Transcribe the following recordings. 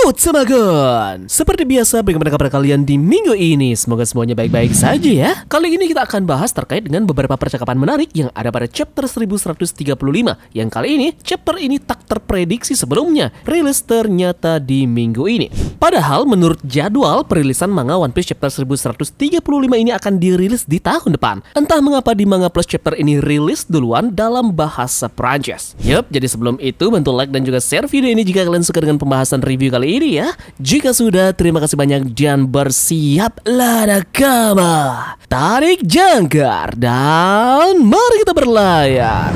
Semagon. Seperti biasa, bagaimana kabar kalian di minggu ini? Semoga semuanya baik-baik saja ya. Kali ini kita akan bahas terkait dengan beberapa percakapan menarik yang ada pada chapter 1135. Yang kali ini, chapter ini tak terprediksi sebelumnya rilis ternyata di minggu ini. Padahal menurut jadwal perilisan manga One Piece chapter 1135 ini akan dirilis di tahun depan. Entah mengapa di Manga Plus chapter ini rilis duluan dalam bahasa Prancis. Yup, jadi sebelum itu bantu like dan juga share video ini jika kalian suka dengan pembahasan review kali ini ya. Jika sudah, terima kasih banyak dan bersiaplah nakama. Tarik jangkar dan mari kita berlayar.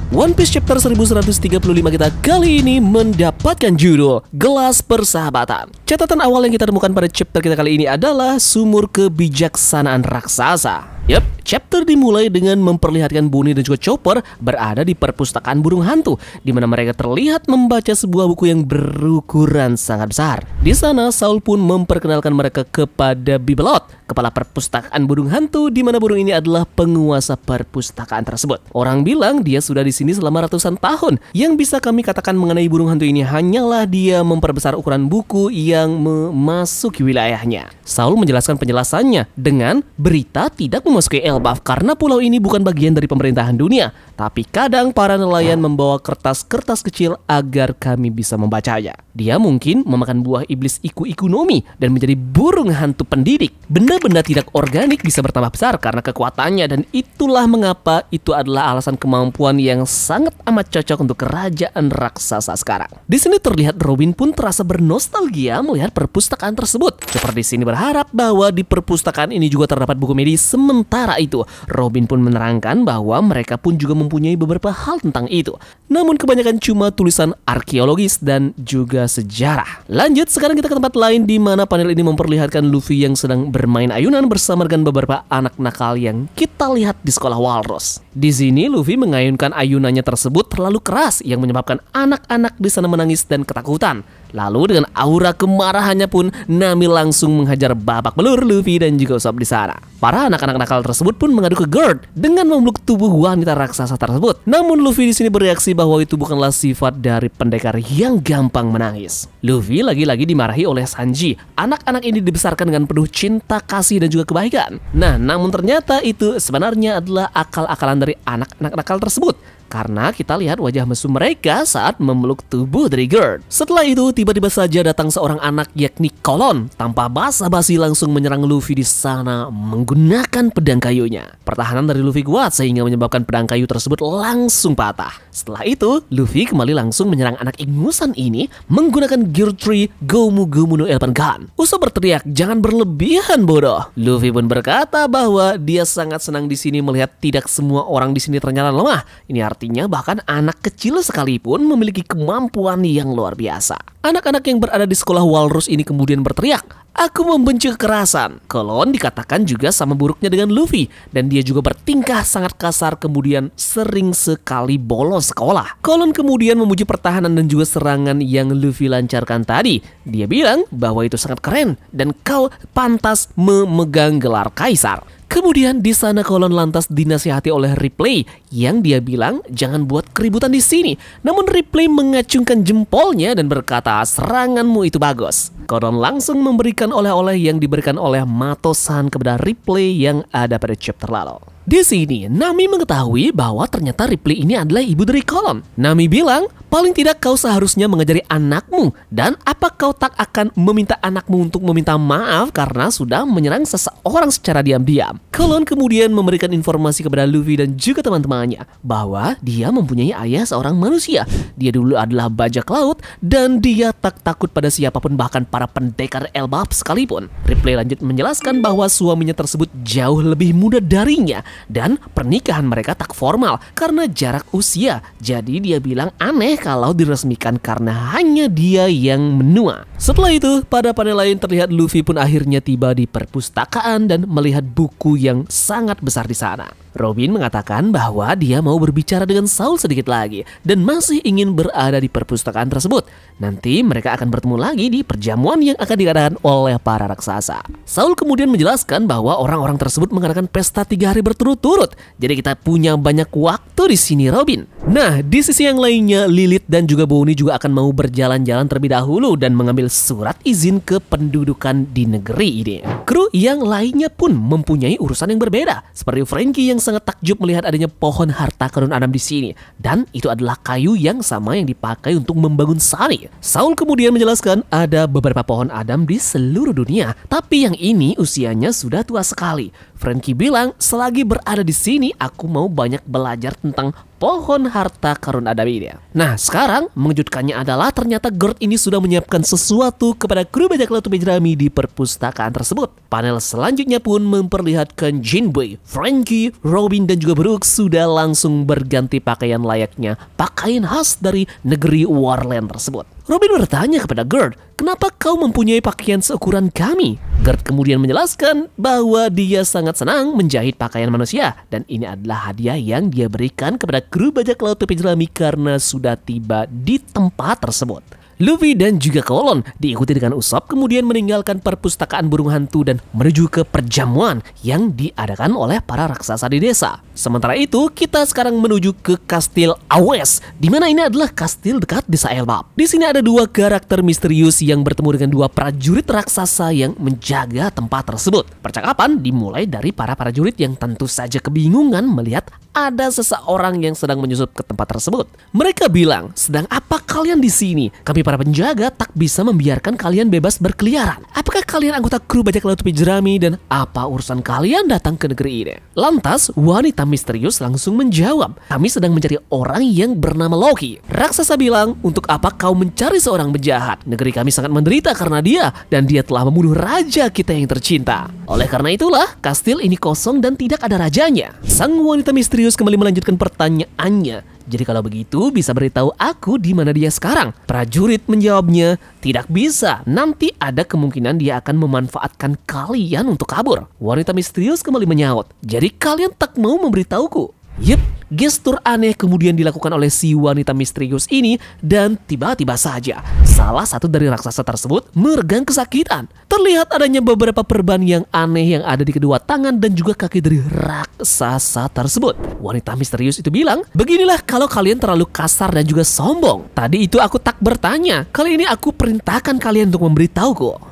One Piece chapter 1135 kita kali ini mendapatkan judul Gelas Persahabatan. Catatan awal yang kita temukan pada chapter kita kali ini adalah sumur kebijaksanaan raksasa. Yup, chapter dimulai dengan memperlihatkan Bonnie dan juga Chopper berada di perpustakaan burung hantu, di mana mereka terlihat membaca sebuah buku yang berukuran sangat besar. Di sana, Saul pun memperkenalkan mereka kepada Bibelot, kepala perpustakaan burung hantu, di mana burung ini adalah penguasa perpustakaan tersebut. Orang bilang dia sudah di sini selama ratusan tahun. Yang bisa kami katakan mengenai burung hantu ini hanyalah dia memperbesar ukuran buku yang memasuki wilayahnya. Saul menjelaskan penjelasannya dengan berita tidak memasuki Elbaf karena pulau ini bukan bagian dari pemerintahan dunia, tapi kadang para nelayan membawa kertas-kertas kecil agar kami bisa membacanya. Dia mungkin memakan buah iblis Iku-Ikunomi dan menjadi burung hantu pendidik. Benda-benda tidak organik bisa bertambah besar karena kekuatannya, dan itulah mengapa itu adalah alasan kemampuan yang sangat amat cocok untuk kerajaan raksasa sekarang. Di sini terlihat Robin pun terasa bernostalgia melihat perpustakaan tersebut. Seperti sini berharap bahwa di perpustakaan ini juga terdapat buku medis. Sementara itu, Robin pun menerangkan bahwa mereka pun juga mempunyai beberapa hal tentang itu. Namun kebanyakan cuma tulisan arkeologis dan juga sejarah. Lanjut, sekarang kita ke tempat lain di mana panel ini memperlihatkan Luffy yang sedang bermain ayunan bersama dengan beberapa anak nakal yang kita lihat di sekolah Walrus. Di sini Luffy mengayunkan ayunannya tersebut terlalu keras yang menyebabkan anak-anak di sana menangis dan ketakutan. Lalu dengan aura kemarahannya pun Nami langsung menghajar babak belur Luffy dan juga Usopp di sana. Para anak-anak nakal tersebut pun mengadu ke Gerd dengan memeluk tubuh wanita raksasa tersebut. Namun Luffy di sini bereaksi bahwa itu bukanlah sifat dari pendekar yang gampang menangis. Luffy lagi-lagi dimarahi oleh Sanji. Anak-anak ini dibesarkan dengan penuh cinta kasih dan juga kebaikan. Nah, namun ternyata itu sebenarnya adalah akal-akalan dari anak-anak nakal tersebut. Karena kita lihat wajah mesum mereka saat memeluk tubuh dari Gerd. Setelah itu tiba-tiba saja datang seorang anak yakni Kolon. Tanpa basa-basi langsung menyerang Luffy di sana menggunakan pedang kayunya. Pertahanan dari Luffy kuat sehingga menyebabkan pedang kayu tersebut langsung patah. Setelah itu Luffy kembali langsung menyerang anak ingusan ini menggunakan Gear Tree Gomu Gomu no Elephant Gun. Usopp berteriak, "Jangan berlebihan bodoh." Luffy pun berkata bahwa dia sangat senang di sini melihat tidak semua orang di sini ternyata lemah. Ini artinya bahkan anak kecil sekalipun memiliki kemampuan yang luar biasa. Anak-anak yang berada di sekolah Walrus ini kemudian berteriak, "Aku membenci kekerasan." Kolon dikatakan juga sama buruknya dengan Luffy, dan dia juga bertingkah sangat kasar kemudian sering sekali bolos sekolah. Kolon kemudian memuji pertahanan dan juga serangan yang Luffy lancarkan tadi. Dia bilang bahwa itu sangat keren dan kau pantas memegang gelar kaisar. Kemudian di sana Kolon lantas dinasihati oleh Ripley yang dia bilang jangan buat keributan di sini. Namun Ripley mengacungkan jempolnya dan berkata seranganmu itu bagus. Kolon langsung memberikan oleh-oleh yang diberikan oleh Mato-san kepada Ripley yang ada pada chapter lalu. Di sini Nami mengetahui bahwa ternyata Ripley ini adalah ibu dari Kolon. Nami bilang, paling tidak kau seharusnya mengajari anakmu, dan apa kau tak akan meminta anakmu untuk meminta maaf karena sudah menyerang seseorang secara diam-diam. Kolon kemudian memberikan informasi kepada Luffy dan juga teman-temannya bahwa dia mempunyai ayah seorang manusia. Dia dulu adalah bajak laut dan dia tak takut pada siapapun, bahkan para pendekar Elbaf sekalipun. Ripley lanjut menjelaskan bahwa suaminya tersebut jauh lebih muda darinya dan pernikahan mereka tak formal karena jarak usia. Jadi dia bilang aneh kalau diresmikan karena hanya dia yang menua. Setelah itu, pada panel lain terlihat Luffy pun akhirnya tiba di perpustakaan dan melihat buku yang sangat besar di sana. Robin mengatakan bahwa dia mau berbicara dengan Saul sedikit lagi dan masih ingin berada di perpustakaan tersebut. Nanti mereka akan bertemu lagi di perjamuan perjamuan yang akan diadakan oleh para raksasa. Saul kemudian menjelaskan bahwa orang-orang tersebut mengadakan pesta 3 hari berturut-turut. Jadi kita punya banyak waktu di sini, Robin. Nah, di sisi yang lainnya, Lilith dan juga Bonnie juga akan mau berjalan-jalan terlebih dahulu dan mengambil surat izin ke pendudukan di negeri ini. Kru yang lainnya pun mempunyai urusan yang berbeda, seperti Frankie yang sangat takjub melihat adanya pohon harta karun Adam di sini, dan itu adalah kayu yang sama yang dipakai untuk membangun Sunny. Saul kemudian menjelaskan ada beberapa pohon Adam di seluruh dunia, tapi yang ini usianya sudah tua sekali. Frankie bilang, selagi berada di sini, aku mau banyak belajar tentang pohon harta karun Adam ini. Nah, sekarang mengejutkannya adalah ternyata Gord ini sudah menyiapkan sesuatu kepada kru bajak laut topi jerami di perpustakaan tersebut. Panel selanjutnya pun memperlihatkan Janeway, Frankie, Robin dan juga Brooke sudah langsung berganti pakaian layaknya pakaian khas dari negeri Warland tersebut. Robin bertanya kepada Gord, kenapa kau mempunyai pakaian seukuran kami? Gord kemudian menjelaskan bahwa dia sangat senang menjahit pakaian manusia dan ini adalah hadiah yang dia berikan kepada kru bajak laut topi jerami karena sudah tiba di tempat tersebut. Luffy dan juga Colon diikuti dengan Usopp kemudian meninggalkan perpustakaan burung hantu dan menuju ke perjamuan yang diadakan oleh para raksasa di desa. Sementara itu, kita sekarang menuju ke Kastil Awes, di mana ini adalah kastil dekat desa Elbap. Di sini ada 2 karakter misterius yang bertemu dengan 2 prajurit raksasa yang menjaga tempat tersebut. Percakapan dimulai dari para prajurit yang tentu saja kebingungan melihat ada seseorang yang sedang menyusup ke tempat tersebut. Mereka bilang, sedang apa kalian di sini? Kami para penjaga tak bisa membiarkan kalian bebas berkeliaran. Apakah kalian anggota kru bajak laut topi jerami dan apa urusan kalian datang ke negeri ini? Lantas, wanita misterius langsung menjawab, kami sedang mencari orang yang bernama Loki. Raksasa bilang, untuk apa kau mencari seorang penjahat? Negeri kami sangat menderita karena dia, dan dia telah membunuh raja kita yang tercinta. Oleh karena itulah, kastil ini kosong dan tidak ada rajanya. Sang wanita misterius kembali melanjutkan pertanyaannya. Jadi kalau begitu bisa beritahu aku di mana dia sekarang? Prajurit menjawabnya, tidak bisa. Nanti ada kemungkinan dia akan memanfaatkan kalian untuk kabur. Wanita misterius kembali menyaut, jadi kalian tak mau memberitahuku? Yep, gestur aneh kemudian dilakukan oleh si wanita misterius ini dan tiba-tiba saja salah satu dari raksasa tersebut meregang kesakitan. Terlihat adanya beberapa perban yang aneh yang ada di kedua tangan dan juga kaki dari raksasa tersebut. Wanita misterius itu bilang, beginilah kalau kalian terlalu kasar dan juga sombong. Tadi itu aku tak bertanya, kali ini aku perintahkan kalian untuk memberitahuku.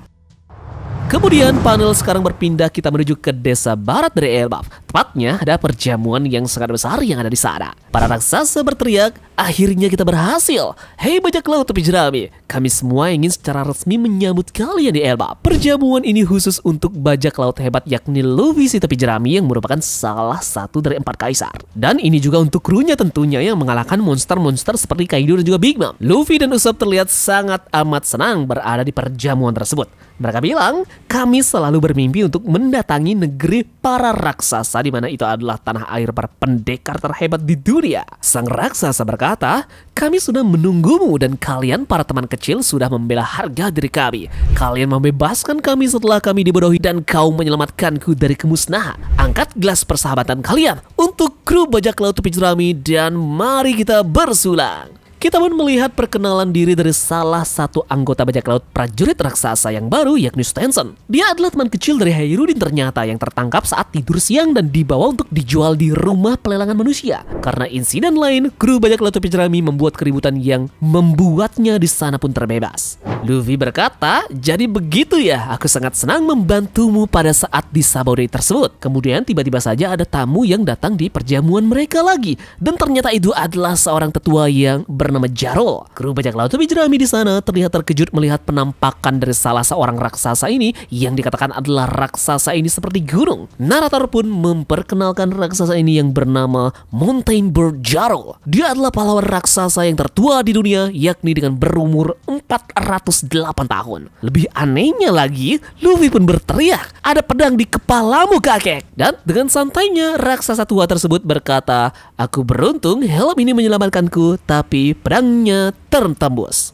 Kemudian panel sekarang berpindah, kita menuju ke desa barat dari Elbaf. Tepatnya ada perjamuan yang sangat besar yang ada di sana. Para raksasa berteriak, akhirnya kita berhasil. Hei bajak laut topi jerami, kami semua ingin secara resmi menyambut kalian di Elbaf. Perjamuan ini khusus untuk bajak laut hebat yakni Luffy si topi jerami yang merupakan salah satu dari 4 kaisar. Dan ini juga untuk krunya tentunya yang mengalahkan monster-monster seperti Kaido dan juga Big Mom. Luffy dan Usopp terlihat sangat amat senang berada di perjamuan tersebut. Mereka bilang, kami selalu bermimpi untuk mendatangi negeri para raksasa di mana itu adalah tanah air para pendekar terhebat di dunia. Sang raksasa berkata, kami sudah menunggumu dan kalian para teman kecil sudah membela harga diri kami. Kalian membebaskan kami setelah kami dibodohi dan kau menyelamatkanku dari kemusnahan. Angkat gelas persahabatan kalian untuk kru bajak laut topi jerami dan mari kita bersulang. Kita pun melihat perkenalan diri dari salah satu anggota bajak laut prajurit raksasa yang baru yakni Stenson. Dia adalah teman kecil dari Hairudin ternyata yang tertangkap saat tidur siang dan dibawa untuk dijual di rumah pelelangan manusia. Karena insiden lain, kru bajak laut topi jerami membuat keributan yang membuatnya di sana pun terbebas. Luffy berkata, jadi begitu ya, aku sangat senang membantumu pada saat di Sabaody tersebut. Kemudian tiba-tiba saja ada tamu yang datang di perjamuan mereka lagi. Dan ternyata itu adalah seorang tetua yang bernama Jarol. Kru bajak laut topi jerami di sana terlihat terkejut melihat penampakan dari salah seorang raksasa ini yang dikatakan adalah raksasa ini seperti gunung. Narator pun memperkenalkan raksasa ini yang bernama Mountain Bird Jarol. Dia adalah pahlawan raksasa yang tertua di dunia yakni dengan berumur 408 tahun. Lebih anehnya lagi, Luffy pun berteriak, ada pedang di kepalamu kakek. Dan dengan santainya raksasa tua tersebut berkata, aku beruntung helm ini menyelamatkanku, tapi pedangnya tertembus.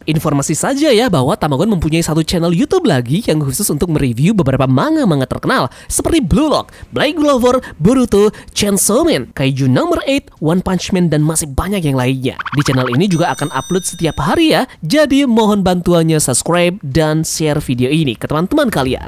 Informasi saja ya bahwa Tamagon mempunyai satu channel YouTube lagi yang khusus untuk mereview beberapa manga-manga terkenal seperti Blue Lock, Black Clover, Boruto, Chainsaw Man, Kaiju Number 8, One Punch Man, dan masih banyak yang lainnya. Di channel ini juga akan upload setiap hari ya, jadi mohon bantuannya subscribe dan share video ini ke teman-teman kalian.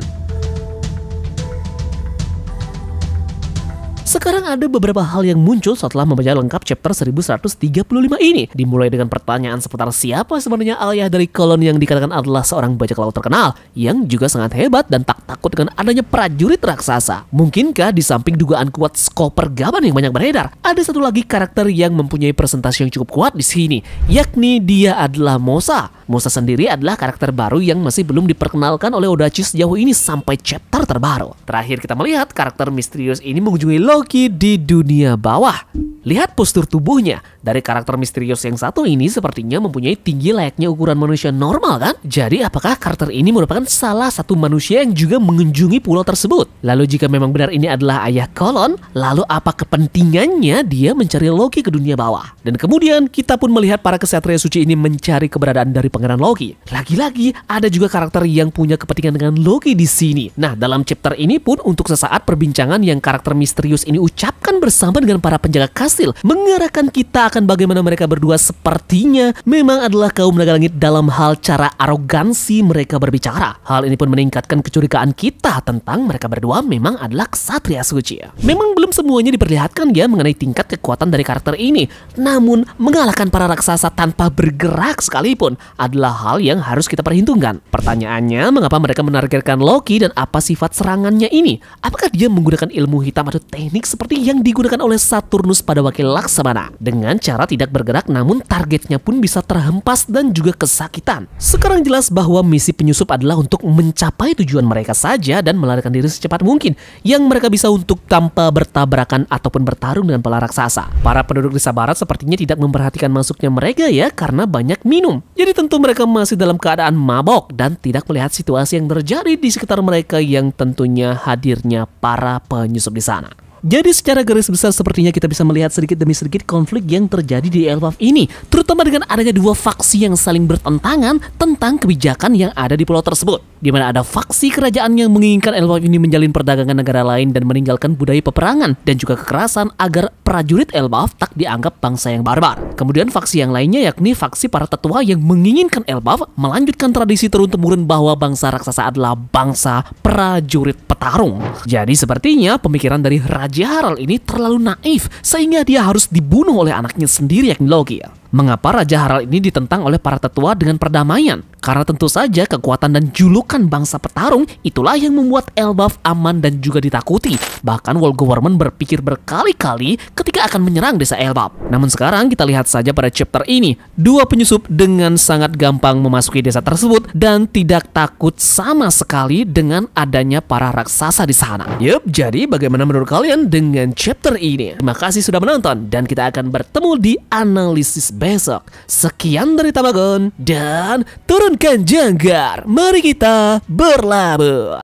Sekarang ada beberapa hal yang muncul setelah membaca lengkap chapter 1135 ini. Dimulai dengan pertanyaan seputar siapa sebenarnya ayah dari Kolon yang dikatakan adalah seorang bajak laut terkenal yang juga sangat hebat dan tak takut dengan adanya prajurit raksasa. Mungkinkah di samping dugaan kuat skop pergaban yang banyak beredar, ada satu lagi karakter yang mempunyai presentasi yang cukup kuat di sini, yakni dia adalah Mosa. Mosa sendiri adalah karakter baru yang masih belum diperkenalkan oleh Odachi sejauh ini sampai chapter terbaru. Terakhir kita melihat karakter misterius ini mengunjungi Loki di dunia bawah. Lihat postur tubuhnya. Dari karakter misterius yang satu ini sepertinya mempunyai tinggi layaknya ukuran manusia normal kan? Jadi apakah karakter ini merupakan salah satu manusia yang juga mengunjungi pulau tersebut? Lalu jika memang benar ini adalah ayah Kolon, lalu apa kepentingannya dia mencari Loki ke dunia bawah? Dan kemudian kita pun melihat para kesatria suci ini mencari keberadaan dari Pangeran Loki. Lagi-lagi ada juga karakter yang punya kepentingan dengan Loki di sini. Nah, dalam chapter ini pun untuk sesaat perbincangan yang karakter misterius ini ucapkan bersama dengan para penjaga kastil mengarahkan kita akan bagaimana mereka berdua sepertinya memang adalah kaum naga langit dalam hal cara arogansi mereka berbicara. Hal ini pun meningkatkan kecurigaan kita tentang mereka berdua memang adalah ksatria suci. Memang belum semuanya diperlihatkan ya mengenai tingkat kekuatan dari karakter ini. Namun mengalahkan para raksasa tanpa bergerak sekalipun adalah hal yang harus kita perhitungkan. Pertanyaannya, mengapa mereka menargetkan Loki dan apa sifat serangannya ini? Apakah dia menggunakan ilmu hitam atau teknik seperti yang digunakan oleh Saturnus pada wakil Laksamana? Dengan cara tidak bergerak namun targetnya pun bisa terhempas dan juga kesakitan. Sekarang jelas bahwa misi penyusup adalah untuk mencapai tujuan mereka saja dan melarikan diri secepat mungkin yang mereka bisa untuk tanpa bertabrakan ataupun bertarung dengan para raksasa. Para penduduk desa barat sepertinya tidak memperhatikan masuknya mereka ya karena banyak minum. Jadi tentu mereka masih dalam keadaan mabok dan tidak melihat situasi yang terjadi di sekitar mereka yang tentunya hadirnya para penyusup di sana. Jadi secara garis besar sepertinya kita bisa melihat sedikit demi sedikit konflik yang terjadi di Elbaf ini, terutama dengan adanya dua faksi yang saling bertentangan tentang kebijakan yang ada di pulau tersebut. Di mana ada faksi kerajaan yang menginginkan Elbaf ini menjalin perdagangan negara lain dan meninggalkan budaya peperangan dan juga kekerasan agar prajurit Elbaf tak dianggap bangsa yang barbar. Kemudian faksi yang lainnya yakni faksi para tetua yang menginginkan Elbaf melanjutkan tradisi turun-temurun bahwa bangsa raksasa adalah bangsa prajurit petarung. Jadi sepertinya pemikiran dari Raja Harald ini terlalu naif sehingga dia harus dibunuh oleh anaknya sendiri yakni Loki. Mengapa Raja Harald ini ditentang oleh para tetua dengan perdamaian? Karena tentu saja kekuatan dan julukan bangsa petarung itulah yang membuat Elbaf aman dan juga ditakuti. Bahkan World Government berpikir berkali-kali ketika akan menyerang desa Elbaf. Namun sekarang kita lihat saja pada chapter ini, dua penyusup dengan sangat gampang memasuki desa tersebut dan tidak takut sama sekali dengan adanya para raksasa di sana. Yup, jadi bagaimana menurut kalian dengan chapter ini? Terima kasih sudah menonton dan kita akan bertemu di analisis besok. Sekian dari Tamagon dan turunkan jangkar. Mari kita berlabuh.